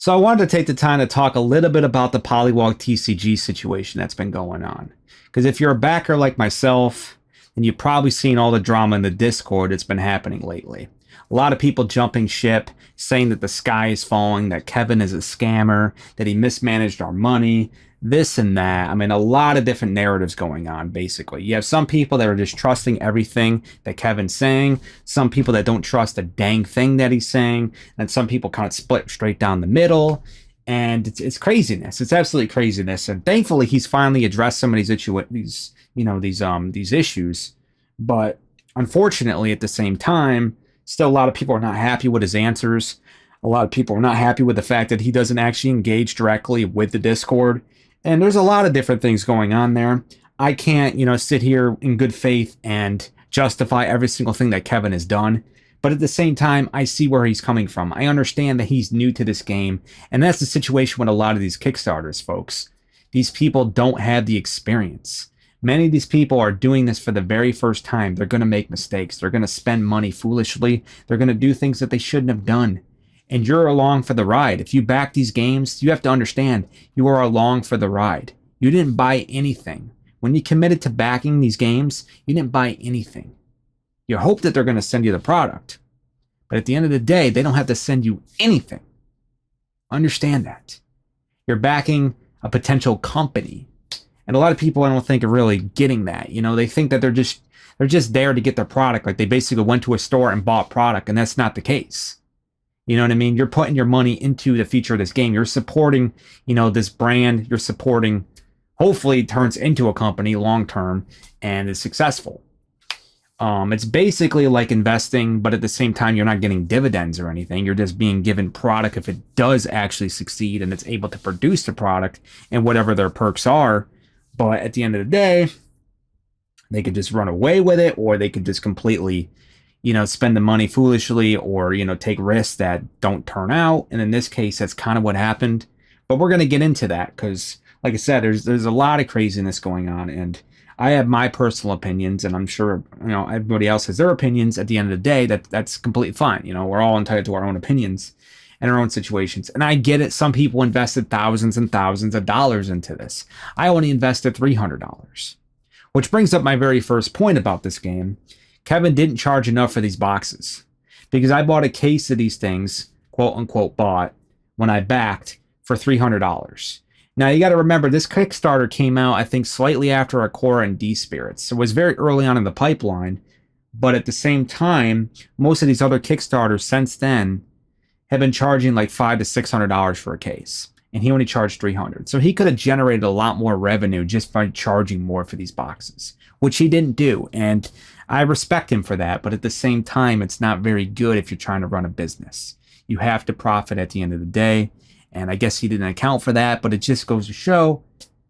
So I wanted to take the time to talk a little bit about the Polywog TCG situation that's been going on. Because if you're a backer like myself, then you've probably seen all the drama in the Discord that's been happening lately. A lot of people jumping ship, saying that the sky is falling, that Kevin is a scammer, that he mismanaged our money, this and that. I mean, a lot of different narratives going on, basically. You have some people that are just trusting everything that Kevin's saying, some people that don't trust a dang thing that he's saying, and some people kind of split straight down the middle. And it's craziness. It's absolutely craziness. And thankfully, he's finally addressed some of these issues. But unfortunately, at the same time, still a lot of people are not happy with his answers. A lot of people are not happy with the fact that he doesn't actually engage directly with the Discord. And there's a lot of different things going on there. I can't, sit here in good faith and justify every single thing that Kevin has done. But at the same time, I see where he's coming from. I understand that he's new to this game. And that's the situation with a lot of these Kickstarters, folks. These people don't have the experience. Many of these people are doing this for the very first time. They're going to make mistakes. They're going to spend money foolishly. They're going to do things that they shouldn't have done. And you're along for the ride. If you back these games, you have to understand you are along for the ride. You didn't buy anything. When you committed to backing these games, you didn't buy anything. You hope that they're going to send you the product. But at the end of the day, they don't have to send you anything. Understand that. You're backing a potential company. And a lot of people, I don't think, are really getting that. They think that they're just there to get their product. Like they basically went to a store and bought product, and that's not the case. You know what I mean? You're putting your money into the future of this game. You're supporting, this brand. You're supporting, hopefully it turns into a company long term and is successful. It's basically like investing, but at the same time, you're not getting dividends or anything. You're just being given product if it does actually succeed and it's able to produce the product and whatever their perks are. But at the end of the day, they could just run away with it, or they could just completely spend the money foolishly, or, take risks that don't turn out. And in this case, that's kind of what happened. But we're going to get into that because, like I said, there's a lot of craziness going on. And I have my personal opinions, and I'm sure, everybody else has their opinions. At the end of the day, that's completely fine. We're all entitled to our own opinions and our own situations. And I get it. Some people invested thousands and thousands of dollars into this. I only invested $300, which brings up my very first point about this game. Kevin didn't charge enough for these boxes because I bought a case of these things, quote unquote, bought when I backed for $300. Now you got to remember this Kickstarter came out, I think, slightly after Akora and D Spirits. So it was very early on in the pipeline, but at the same time, most of these other Kickstarters since then have been charging like $500 to $600 for a case. And he only charged $300. So he could have generated a lot more revenue just by charging more for these boxes, which he didn't do. And I respect him for that. But at the same time, it's not very good if you're trying to run a business. You have to profit at the end of the day. And I guess he didn't account for that. But it just goes to show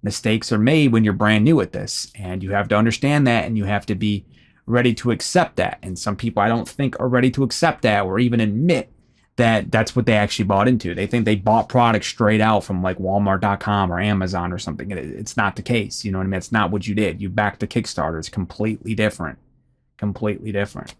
mistakes are made when you're brand new at this. And you have to understand that. And you have to be ready to accept that. And some people I don't think are ready to accept that or even admit that that's what they actually bought into. They think they bought products straight out from like Walmart.com or Amazon or something. It's not the case. You know what I mean? It's not what you did. You backed the Kickstarter. It's completely different. Completely different.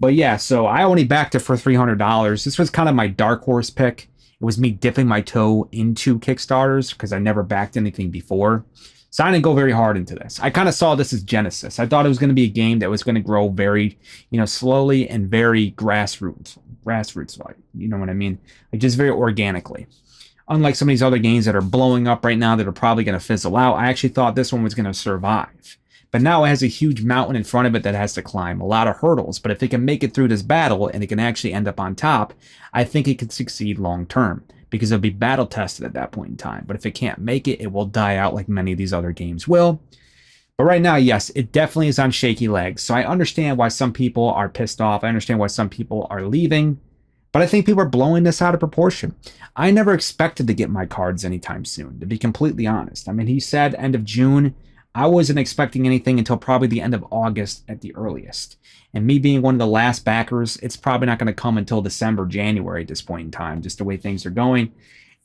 But yeah, so I only backed it for $300. This was kind of my dark horse pick. It was me dipping my toe into Kickstarters because I never backed anything before. So I didn't go very hard into this. I kind of saw this as Genesis. I thought it was going to be a game that was going to grow very, slowly and very grassroots like, you know what I mean? Like just very organically. Unlike some of these other games that are blowing up right now that are probably going to fizzle out, I actually thought this one was going to survive. But now it has a huge mountain in front of it that has to climb, a lot of hurdles. But if it can make it through this battle and it can actually end up on top, I think it could succeed long term because it'll be battle tested at that point in time. But if it can't make it, it will die out like many of these other games will. But right now, yes, it definitely is on shaky legs. So I understand why some people are pissed off. I understand why some people are leaving. But I think people are blowing this out of proportion. I never expected to get my cards anytime soon, to be completely honest. I mean, he said end of June. I wasn't expecting anything until probably the end of August at the earliest. And me being one of the last backers, it's probably not going to come until December, January at this point in time, just the way things are going.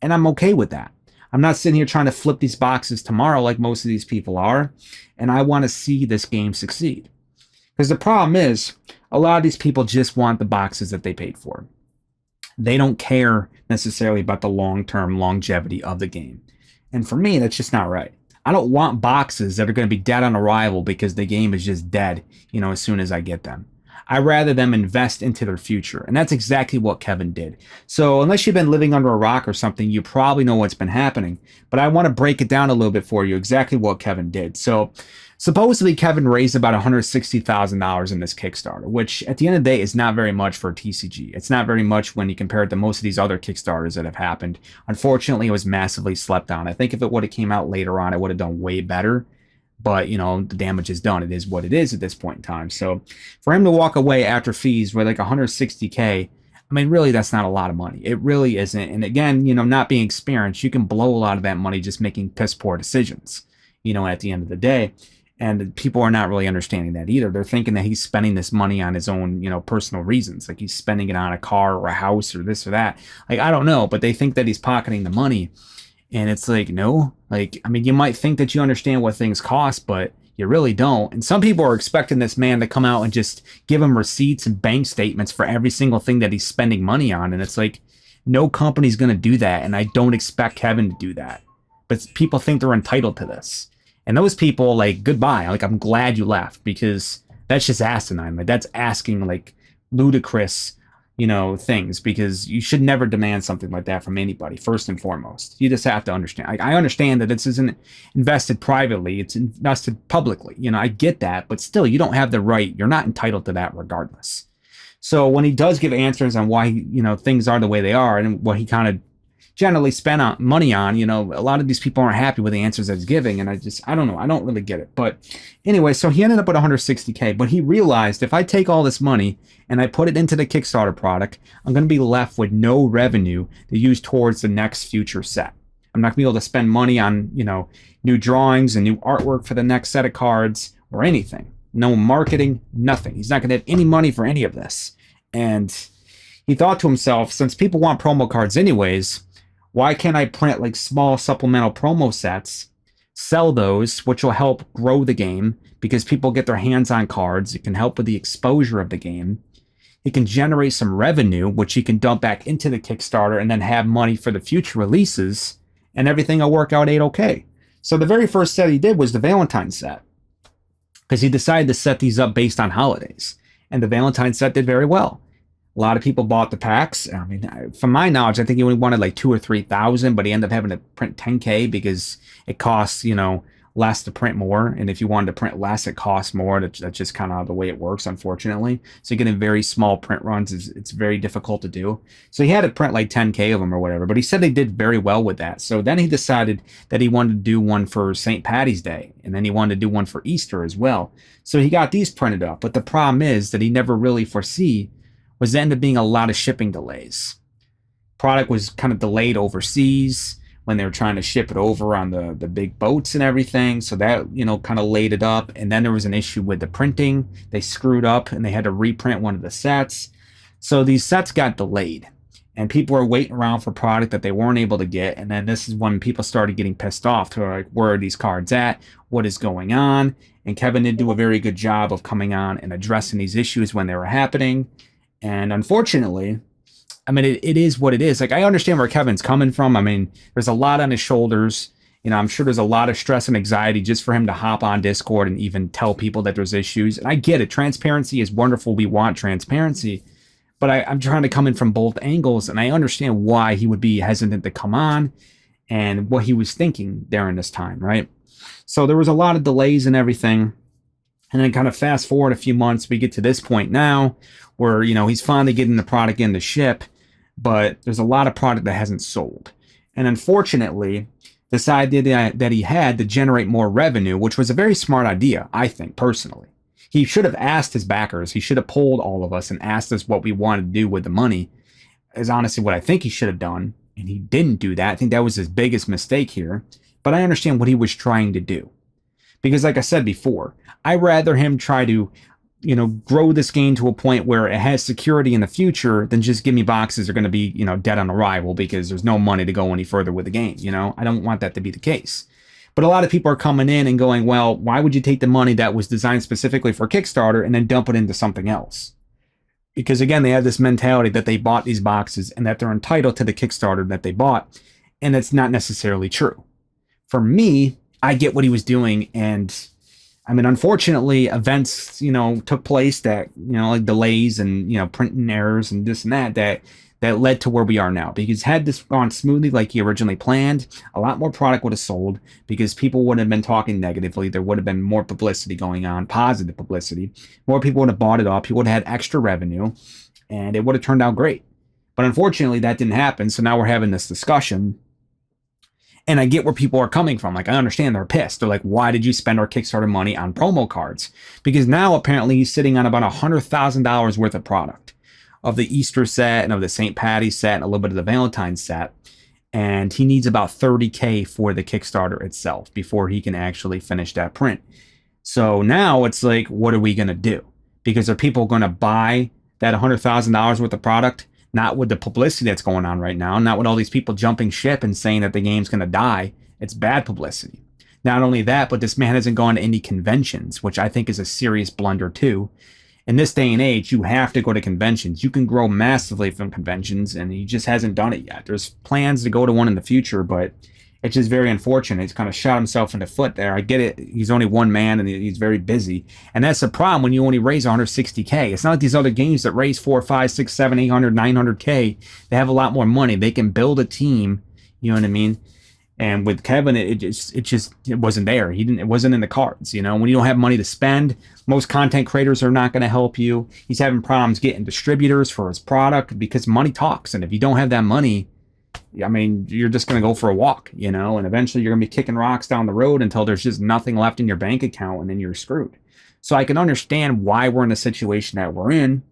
And I'm okay with that. I'm not sitting here trying to flip these boxes tomorrow like most of these people are. And I want to see this game succeed. Because the problem is, a lot of these people just want the boxes that they paid for. They don't care necessarily about the long-term longevity of the game. And for me, that's just not right. I don't want boxes that are going to be dead on arrival because the game is just dead, as soon as I get them. I'd rather them invest into their future. And that's exactly what Kevin did. So unless you've been living under a rock or something, you probably know what's been happening. But I want to break it down a little bit for you, exactly what Kevin did. So supposedly Kevin raised about $160,000 in this Kickstarter, which at the end of the day is not very much for a TCG. It's not very much when you compare it to most of these other Kickstarters that have happened. Unfortunately, it was massively slept on. I think if it would have came out later on, it would have done way better. But, the damage is done. It is what it is at this point in time. So for him to walk away after fees with like 160K, I mean, really, that's not a lot of money. It really isn't. And again, not being experienced, you can blow a lot of that money just making piss poor decisions, at the end of the day. And people are not really understanding that either. They're thinking that he's spending this money on his own, personal reasons. Like he's spending it on a car or a house or this or that. Like, I don't know, but they think that he's pocketing the money. And it's like, no, like, I mean, you might think that you understand what things cost, but you really don't. And some people are expecting this man to come out and just give him receipts and bank statements for every single thing that he's spending money on. And it's like, no company's going to do that. And I don't expect Kevin to do that. But people think they're entitled to this. And those people, like, goodbye. Like, I'm glad you left because that's just asinine. Like, that's asking, like, ludicrous things, because you should never demand something like that from anybody, first and foremost. You just have to understand. I understand that this isn't invested privately, it's invested publicly. I get that, but still, you don't have the right. You're not entitled to that regardless. So when he does give answers on why, things are the way they are and what he kind of generally spend money on, a lot of these people aren't happy with the answers that he's giving. And I don't know. I don't really get it. But anyway, so he ended up with 160K, but he realized if I take all this money and I put it into the Kickstarter product, I'm going to be left with no revenue to use towards the next future set. I'm not going to be able to spend money on, new drawings and new artwork for the next set of cards or anything. No marketing, nothing. He's not going to have any money for any of this. And he thought to himself, since people want promo cards anyways, why can't I print like small supplemental promo sets, sell those, which will help grow the game because people get their hands on cards. It can help with the exposure of the game. It can generate some revenue, which he can dump back into the Kickstarter and then have money for the future releases, and everything will work out okay. So the very first set he did was the Valentine set because he decided to set these up based on holidays. And the Valentine set did very well. A lot of people bought the packs. I mean, from my knowledge, I think he only wanted like 2,000 or 3,000, but he ended up having to print 10K because it costs, less to print more. And if you wanted to print less, it costs more. That's just kind of the way it works, unfortunately. So getting very small print runs it's very difficult to do. So he had to print like 10K of them or whatever, but he said they did very well with that. So then he decided that he wanted to do one for St. Patty's Day, and then he wanted to do one for Easter as well. So he got these printed up. But the problem is that he never really foresee was there ended up being a lot of shipping delays. Product was kind of delayed overseas when they were trying to ship it over on the big boats and everything. So that, kind of laid it up. And then there was an issue with the printing. They screwed up and they had to reprint one of the sets. So these sets got delayed. And people were waiting around for product that they weren't able to get. And then this is when people started getting pissed off to like, where are these cards at? What is going on? And Kevin did do a very good job of coming on and addressing these issues when they were happening. And unfortunately, I mean, it is what it is. Like, I understand where Kevin's coming from. I mean, there's a lot on his shoulders. I'm sure there's a lot of stress and anxiety just for him to hop on Discord and even tell people that there's issues. And I get it. Transparency is wonderful. We want transparency. But I'm trying to come in from both angles. And I understand why he would be hesitant to come on and what he was thinking during this time, right? So there was a lot of delays and everything. And then kind of fast forward a few months, we get to this point now where, he's finally getting the product in to ship, but there's a lot of product that hasn't sold. And unfortunately, this idea that he had to generate more revenue, which was a very smart idea, I think, personally. He should have asked his backers. He should have polled all of us and asked us what we wanted to do with the money, is honestly what I think he should have done. And he didn't do that. I think that was his biggest mistake here. But I understand what he was trying to do. Because like I said before, I'd rather him try to, grow this game to a point where it has security in the future than just give me boxes that are going to be, dead on arrival because there's no money to go any further with the game. I don't want that to be the case. But a lot of people are coming in and going, well, why would you take the money that was designed specifically for Kickstarter and then dump it into something else? Because again, they have this mentality that they bought these boxes and that they're entitled to the Kickstarter that they bought. And it's not necessarily true. For me, I get what he was doing. And I mean, unfortunately, events, took place that, like delays and, printing errors and this and that led to where we are now. Because had this gone smoothly like he originally planned, a lot more product would have sold because people wouldn't have been talking negatively. There would have been more publicity going on, positive publicity. More people would have bought it up. People would have had extra revenue, and it would have turned out great. But unfortunately, that didn't happen. So now we're having this discussion. And I get where people are coming from. Like, I understand they're pissed. They're like, why did you spend our Kickstarter money on promo cards? Because now apparently he's sitting on about $100,000 worth of product of the Easter set and of the St. Patty's set and a little bit of the Valentine's set. And he needs about $30K for the Kickstarter itself before he can actually finish that print. So now it's like, what are we going to do? Because are people going to buy that $100,000 worth of product? Not with the publicity that's going on right now, not with all these people jumping ship and saying that the game's going to die. It's bad publicity. Not only that, but this man hasn't gone to any conventions, which I think is a serious blunder too. In this day and age, you have to go to conventions. You can grow massively from conventions, and he just hasn't done it yet. There's plans to go to one in the future, but it's just very unfortunate. He's kind of shot himself in the foot there. I get it. He's only one man, and he's very busy. And that's the problem when you only raise 160K. It's not like these other games that raise 4, 5, 6, 7, 800, 900K. They have a lot more money. They can build a team. You know what I mean? And with Kevin, it wasn't there. It wasn't in the cards. When you don't have money to spend, most content creators are not going to help you. He's having problems getting distributors for his product because money talks. And if you don't have that money, I mean, you're just going to go for a walk, and eventually you're going to be kicking rocks down the road until there's just nothing left in your bank account, and then you're screwed. So I can understand why we're in the situation that we're in.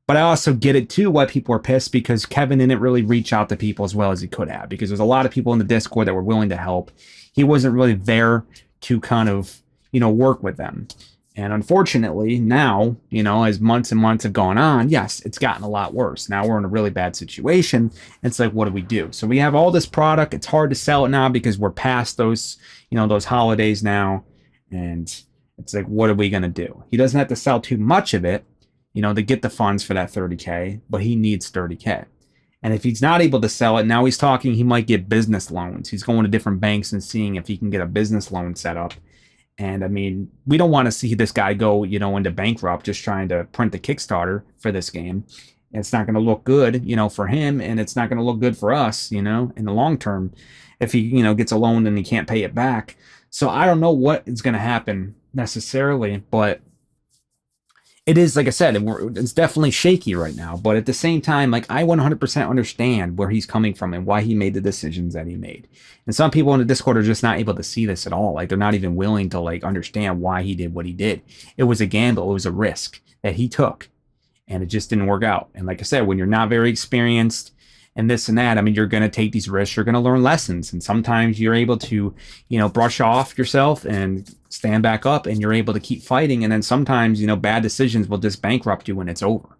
But I also get it too why people are pissed because Kevin didn't really reach out to people as well as he could have, because there's a lot of people in the Discord that were willing to help. He wasn't really there to kind of, work with them. And unfortunately now, as months and months have gone on, yes, it's gotten a lot worse. Now we're in a really bad situation. It's like, what do we do? So we have all this product. It's hard to sell it now because we're past those, those holidays now. And it's like, what are we going to do? He doesn't have to sell too much of it, to get the funds for that 30K, but he needs 30K. And if he's not able to sell it, now he's talking, he might get business loans. He's going to different banks and seeing if he can get a business loan set up. And I mean, we don't want to see this guy go, into bankrupt just trying to print the Kickstarter for this game. It's not going to look good, for him, and it's not going to look good for us, in the long term if he, gets a loan and he can't pay it back. So I don't know what is going to happen necessarily, but it is, like I said, it's definitely shaky right now. But at the same time, like, I 100% understand where he's coming from and why he made the decisions that he made. And some people in the Discord are just not able to see this at all. Like, they're not even willing to, like, understand why he did what he did. It was a gamble. It was a risk that he took. And it just didn't work out. And like I said, when you're not very experienced and this and that, I mean, you're going to take these risks. You're going to learn lessons. And sometimes you're able to, brush off yourself and stand back up, and you're able to keep fighting. And then sometimes, bad decisions will just bankrupt you when it's over.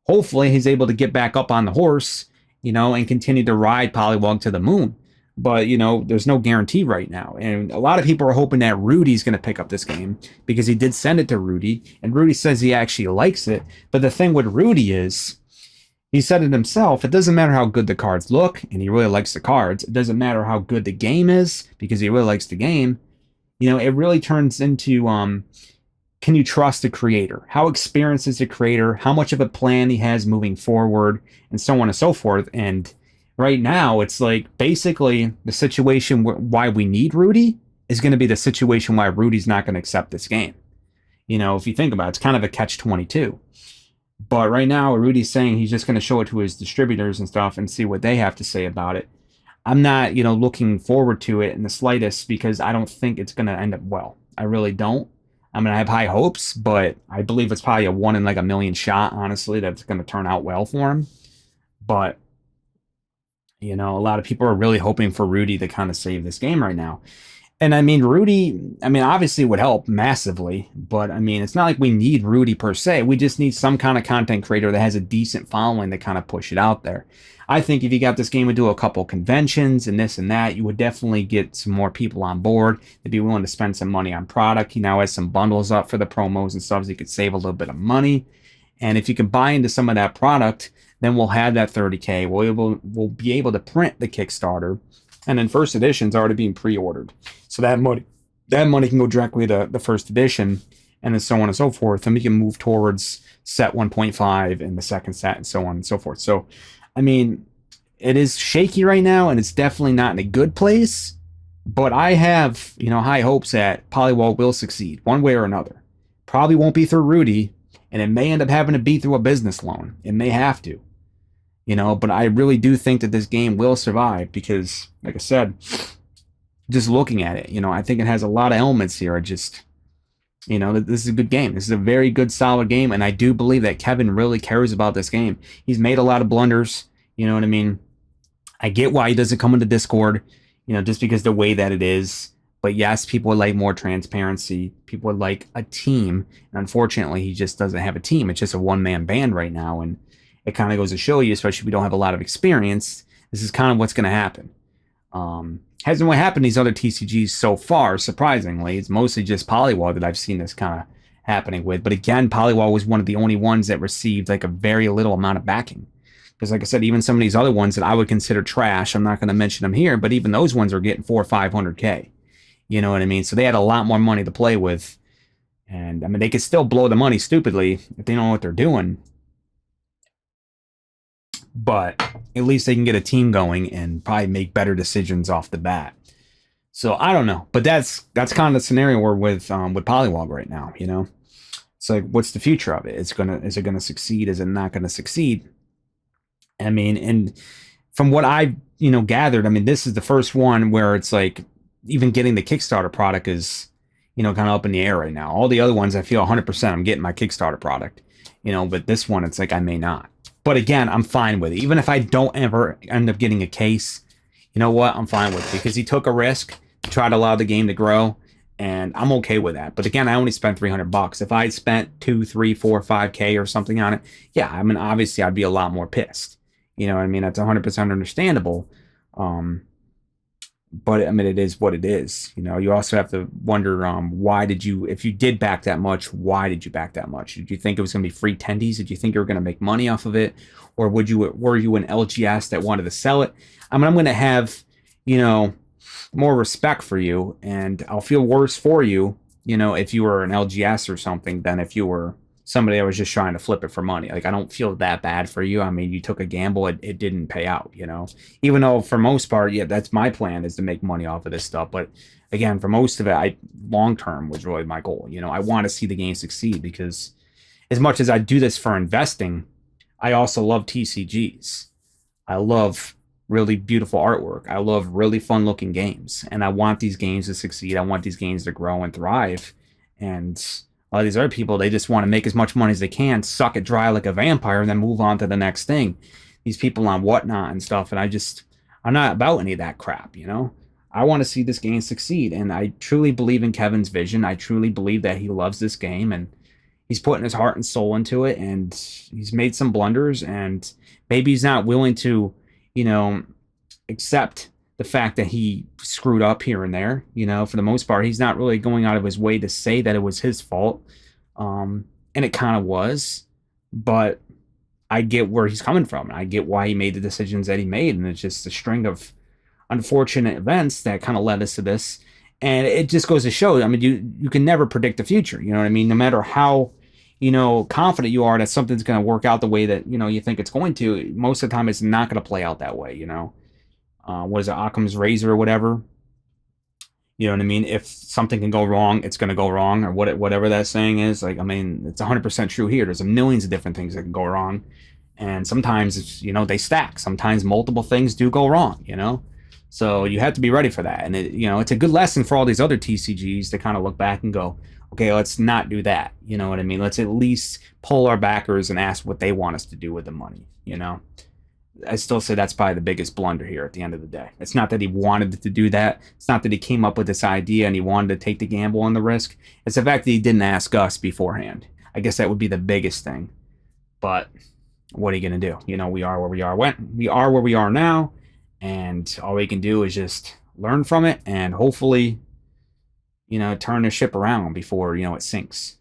Hopefully he's able to get back up on the horse, and continue to ride Polywog to the moon. But, there's no guarantee right now. And a lot of people are hoping that Rudy's going to pick up this game because he did send it to Rudy. And Rudy says he actually likes it. But the thing with Rudy is, he said it himself, it doesn't matter how good the cards look, and he really likes the cards. It doesn't matter how good the game is, because he really likes the game. It really turns into, can you trust the creator? How experienced is the creator? How much of a plan he has moving forward, and so on and so forth. And right now, it's like, basically, the situation why we need Rudy is going to be the situation why Rudy's not going to accept this game. If you think about it, it's kind of a catch-22. But right now, Rudy's saying he's just going to show it to his distributors and stuff and see what they have to say about it. I'm not, looking forward to it in the slightest, because I don't think it's going to end up well. I really don't. I mean, I have high hopes, but I believe it's probably a 1 in like a million shot, honestly, that's going to turn out well for him. But, a lot of people are really hoping for Rudy to kind of save this game right now. And I mean, Rudy, obviously would help massively, but it's not like we need Rudy per se. We just need some kind of content creator that has a decent following to kind of push it out there. I think if you got this game to do a couple conventions and this and that, you would definitely get some more people on board. They'd be willing to spend some money on product. He now has some bundles up for the promos and stuff, so he could save a little bit of money. And if you can buy into some of that product, then we'll have that 30K. We'll be able to print the Kickstarter, and then first edition's already being pre-ordered. So that money can go directly to the first edition, and then so on and so forth. And we can move towards set 1.5 and the second set, and so on and so forth. So, I mean, it is shaky right now, and it's definitely not in a good place. But I have, high hopes that Polywog will succeed one way or another. Probably won't be through Rudy, and it may end up having to be through a business loan. It may have to, but I really do think that this game will survive because, like I said, just looking at it, I think it has a lot of elements here. This is a good game. This is a very good, solid game, and I do believe that Kevin really cares about this game. He's made a lot of blunders, you know what I mean? I get why he doesn't come into Discord, just because the way that it is. But yes, people would like more transparency. People would like a team. And unfortunately, he just doesn't have a team. It's just a one-man band right now. And it kind of goes to show you, especially if we don't have a lot of experience, this is kind of what's going to happen. Hasn't what happened to these other TCGs so far, surprisingly. It's mostly just Polywog that I've seen this kind of happening with. But again, Polywog was one of the only ones that received like a very little amount of backing. Because like I said, even some of these other ones that I would consider trash, I'm not going to mention them here, but even those ones are getting 400 or 500K. You know what I mean? So they had a lot more money to play with. And I mean, they could still blow the money stupidly if they know what they're doing. But at least they can get a team going and probably make better decisions off the bat. So I don't know. But that's kind of the scenario we're with Polywog right now, It's like, what's the future of it? Is it gonna succeed? Is it not gonna succeed? I mean, and from what I've, gathered, I mean, this is the first one where it's like even getting the Kickstarter product is, kind of up in the air right now. All the other ones, I feel 100% I'm getting my Kickstarter product, but this one, it's like I may not. But again, I'm fine with it. Even if I don't ever end up getting a case, you know what? I'm fine with it because he took a risk to try to allow the game to grow, and I'm okay with that. But again, I only spent $300. If I spent 2, 3, 4, 5K or something on it, yeah, I mean, obviously I'd be a lot more pissed. You know what I mean? That's 100% understandable. But I mean, it is what it is. You also have to wonder, if you did back that much, why did you back that much? Did you think it was going to be free tendies? Did you think you were going to make money off of it? Or were you an LGS that wanted to sell it? I mean, I'm going to have, more respect for you, and I'll feel worse for you, if you were an LGS or something than if you were somebody that was just trying to flip it for money. Like, I don't feel that bad for you. I mean, you took a gamble. It didn't pay out, even though for most part, yeah, that's my plan, is to make money off of this stuff. But again, for most of it, long-term was really my goal. I want to see the game succeed because as much as I do this for investing, I also love TCGs. I love really beautiful artwork. I love really fun looking games, and I want these games to succeed. I want these games to grow and thrive. And a lot of these other people, they just want to make as much money as they can, suck it dry like a vampire, and then move on to the next thing. These people on Whatnot and stuff, and I'm not about any of that crap, I want to see this game succeed, and I truly believe in Kevin's vision. I truly believe that he loves this game, and he's putting his heart and soul into it, and he's made some blunders, and maybe he's not willing to, accept the fact that he screwed up here and there. For the most part, he's not really going out of his way to say that it was his fault. And it kind of was, but I get where he's coming from. I get why he made the decisions that he made. And it's just a string of unfortunate events that kind of led us to this. And it just goes to show, I mean, you can never predict the future. You know what I mean? No matter how, confident you are that something's going to work out the way that, you think it's going to, most of the time it's not going to play out that way, what is it, Occam's razor or whatever? You know what I mean? If something can go wrong, it's going to go wrong, or whatever that saying is. Like, I mean, it's 100% true here. There's millions of different things that can go wrong. And sometimes, it's, they stack. Sometimes multiple things do go wrong, So you have to be ready for that. And, it's a good lesson for all these other TCGs to kind of look back and go, okay, let's not do that. You know what I mean? Let's at least pull our backers and ask what they want us to do with the money, I still say that's probably the biggest blunder here at the end of the day. It's not that he wanted to do that. It's not that he came up with this idea and he wanted to take the gamble and the risk. It's the fact that he didn't ask us beforehand. I guess that would be the biggest thing. But what are you going to do? We are where we are. We are where we are now. And all we can do is just learn from it and hopefully, turn the ship around before, it sinks.